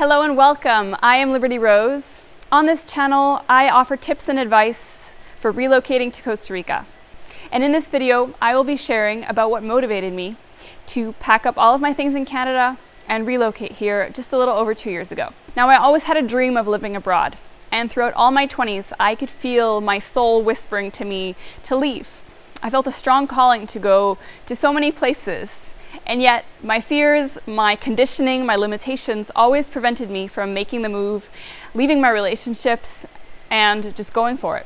Hello and welcome. I am Liberty Rose. On this channel, I offer tips and advice for relocating to Costa Rica. And in this video, I will be sharing about what motivated me to pack up all of my things in Canada and relocate here just a little over 2 years ago. Now, I always had a dream of living abroad, and throughout all my 20s, I could feel my soul whispering to me to leave. I felt a strong calling to go to so many places. And yet, my fears, my conditioning, my limitations always prevented me from making the move, leaving my relationships, and just going for it.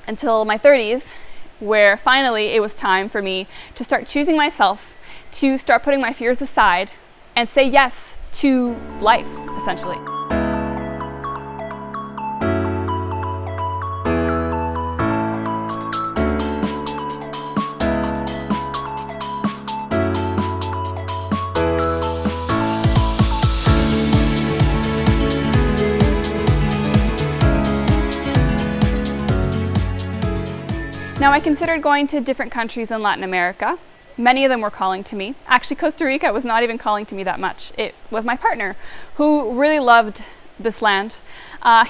Until my 30s, where finally it was time for me to start choosing myself, to start putting my fears aside, and say yes to life, essentially. Now, I considered going to different countries in Latin America. Many of them were calling to me. Actually, Costa Rica was not even calling to me that much. It was my partner who really loved this land.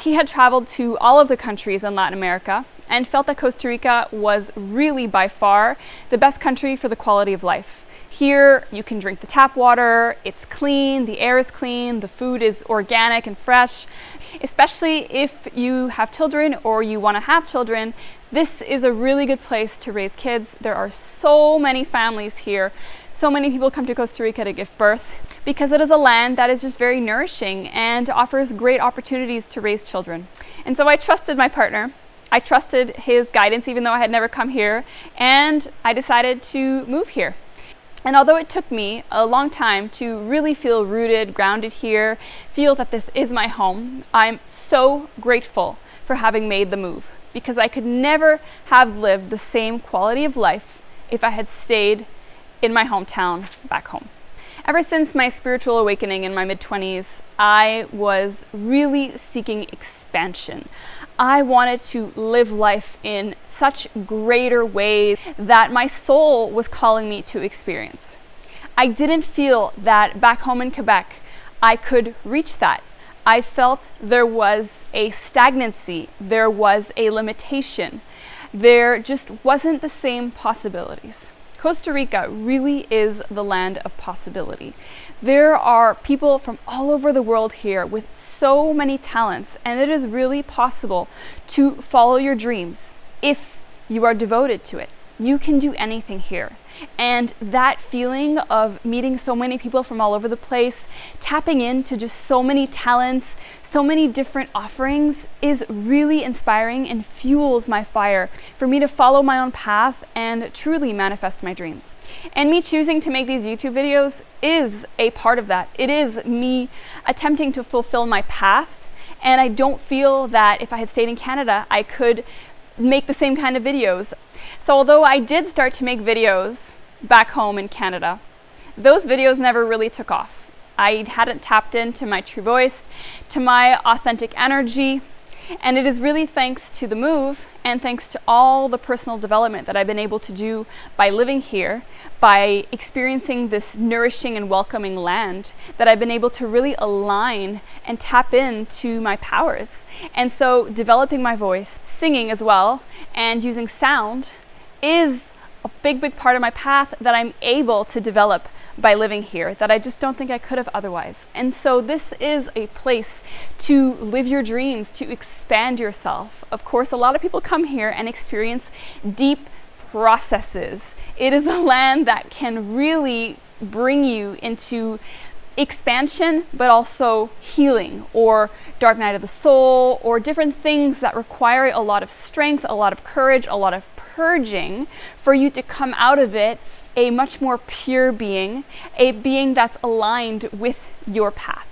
He had traveled to all of the countries in Latin America and felt that Costa Rica was really by far the best country for the quality of life. Here, you can drink the tap water, it's clean, the air is clean, the food is organic and fresh. Especially if you have children or you want to have children, this is a really good place to raise kids. There are so many families here. So many people come to Costa Rica to give birth because it is a land that is just very nourishing and offers great opportunities to raise children. And so I trusted my partner. I trusted his guidance even though I had never come here, and I decided to move here. And although it took me a long time to really feel rooted, grounded here, feel that this is my home, I'm so grateful for having made the move, because I could never have lived the same quality of life if I had stayed in my hometown back home. Ever since my spiritual awakening in my mid-20s, I was really seeking expansion. I wanted to live life in such greater ways that my soul was calling me to experience. I didn't feel that back home in Quebec, I could reach that. I felt there was a stagnancy, there was a limitation. There just wasn't the same possibilities. Costa Rica really is the land of possibility. There are people from all over the world here with so many talents, and it is really possible to follow your dreams if you are devoted to it. You can do anything here. And that feeling of meeting so many people from all over the place, tapping into just so many talents, so many different offerings is really inspiring and fuels my fire for me to follow my own path and truly manifest my dreams. And me choosing to make these YouTube videos is a part of that. It is me attempting to fulfill my path, and I don't feel that if I had stayed in Canada, I could make the same kind of videos. So although I did start to make videos back home in Canada, those videos never really took off. I hadn't tapped into my true voice, to my authentic energy, and it is really thanks to the move and thanks to all the personal development that I've been able to do by living here, by experiencing this nourishing and welcoming land, that I've been able to really align and tap into my powers. And so developing my voice, singing as well, and using sound is a big part of my path that I'm able to develop by living here that I just don't think I could have otherwise. And so this is a place to live your dreams, to expand yourself. Of course, a lot of people come here and experience deep processes. It is a land that can really bring you into expansion, but also healing, or dark night of the soul, or different things that require a lot of strength, a lot of courage, a lot of purging for you to come out of it a much more pure being, a being that's aligned with your path.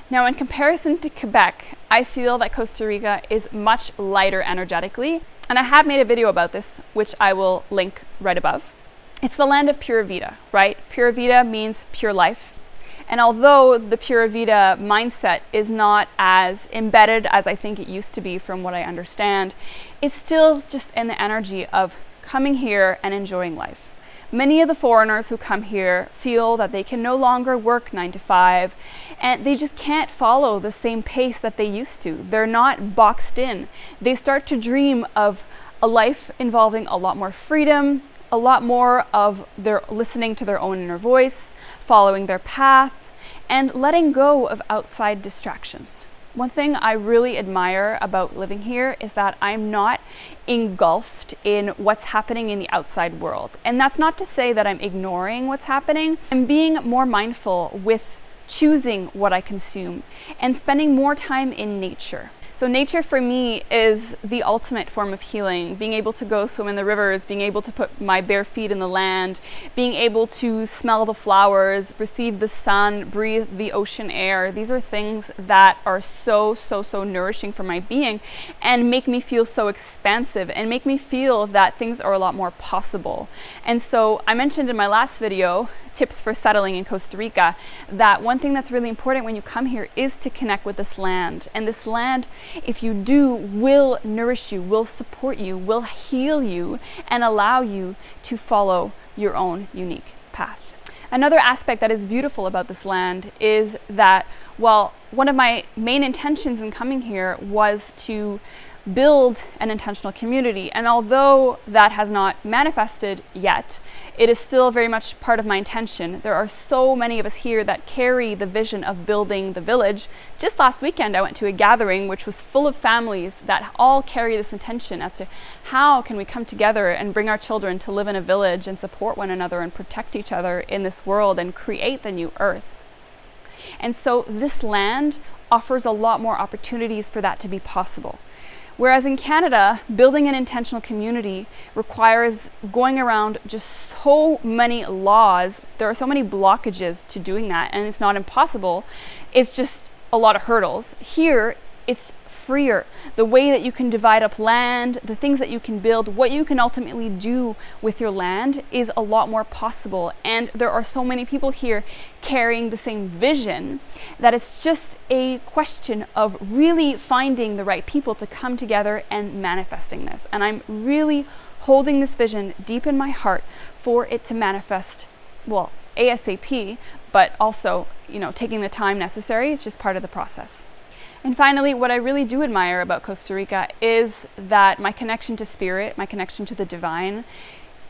Now, in comparison to Quebec, I feel that Costa Rica is much lighter energetically, and I have made a video about this, which I will link right above. It's the land of Pura Vida, right? Pura Vida means pure life. And although the Pura Vida mindset is not as embedded as I think it used to be from what I understand, it's still just in the energy of coming here and enjoying life. Many of the foreigners who come here feel that they can no longer work 9 to 5, and they just can't follow the same pace that they used to. They're not boxed in. They start to dream of a life involving a lot more freedom, a lot more of their listening to their own inner voice, following their path, and letting go of outside distractions. One thing I really admire about living here is that I'm not engulfed in what's happening in the outside world. And that's not to say that I'm ignoring what's happening. I'm being more mindful with choosing what I consume and spending more time in nature. So nature for me is the ultimate form of healing. Being able to go swim in the rivers, being able to put my bare feet in the land, being able to smell the flowers, receive the sun, breathe the ocean air. These are things that are so nourishing for my being and make me feel so expansive and make me feel that things are a lot more possible. And so I mentioned in my last video, tips for settling in Costa Rica, that one thing that's really important when you come here is to connect with this land. And this land, if you do, will nourish you, will support you, will heal you, and allow you to follow your own unique path. Another aspect that is beautiful about this land is that, well, one of my main intentions in coming here was to build an intentional community. And although that has not manifested yet, it is still very much part of my intention. There are so many of us here that carry the vision of building the village. Just last weekend, I went to a gathering which was full of families that all carry this intention as to how can we come together and bring our children to live in a village and support one another and protect each other in this world and create the new earth. And so this land offers a lot more opportunities for that to be possible. Whereas in Canada, building an intentional community requires going around just so many laws. There are so many blockages to doing that, and it's not impossible. It's just a lot of hurdles. Here, it's freer. The way that you can divide up land, the things that you can build, what you can ultimately do with your land is a lot more possible. And there are so many people here carrying the same vision that it's just a question of really finding the right people to come together and manifesting this. And I'm really holding this vision deep in my heart for it to manifest, well, ASAP, but also, taking the time necessary is just part of the process. And finally, what I really do admire about Costa Rica is that my connection to spirit, my connection to the divine,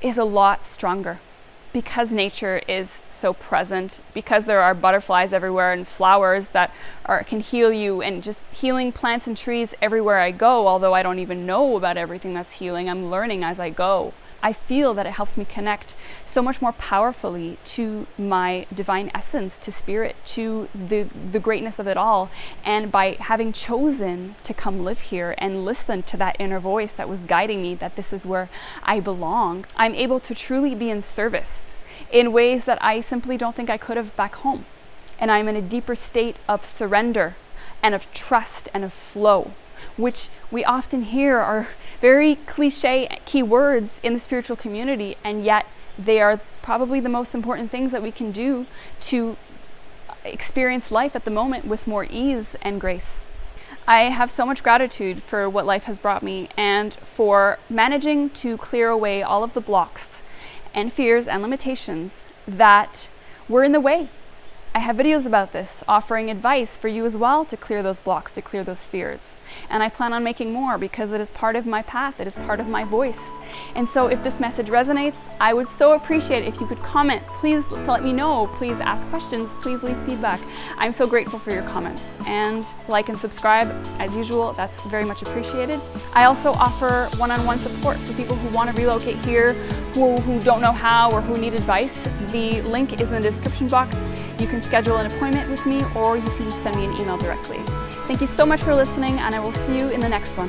is a lot stronger because nature is so present, because there are butterflies everywhere and flowers that can heal you, and just healing plants and trees everywhere I go. Although I don't even know about everything that's healing, I'm learning as I go. I feel that it helps me connect so much more powerfully to my divine essence, to spirit, to the greatness of it all. And by having chosen to come live here and listen to that inner voice that was guiding me, that this is where I belong, I'm able to truly be in service in ways that I simply don't think I could have back home. And I'm in a deeper state of surrender and of trust and of flow, which we often hear are very cliche key words in the spiritual community, and yet they are probably the most important things that we can do to experience life at the moment with more ease and grace. I have so much gratitude for what life has brought me and for managing to clear away all of the blocks and fears and limitations that were in the way. I have videos about this, offering advice for you as well to clear those blocks, to clear those fears. And I plan on making more because it is part of my path, it is part of my voice. And so if this message resonates, I would so appreciate if you could comment. Please let me know, please ask questions, please leave feedback. I'm so grateful for your comments. And like and subscribe, as usual, that's very much appreciated. I also offer one-on-one support for people who want to relocate here, who don't know how or who need advice. The link is in the description box. You can schedule an appointment with me, or you can send me an email directly. Thank you so much for listening, and I will see you in the next one.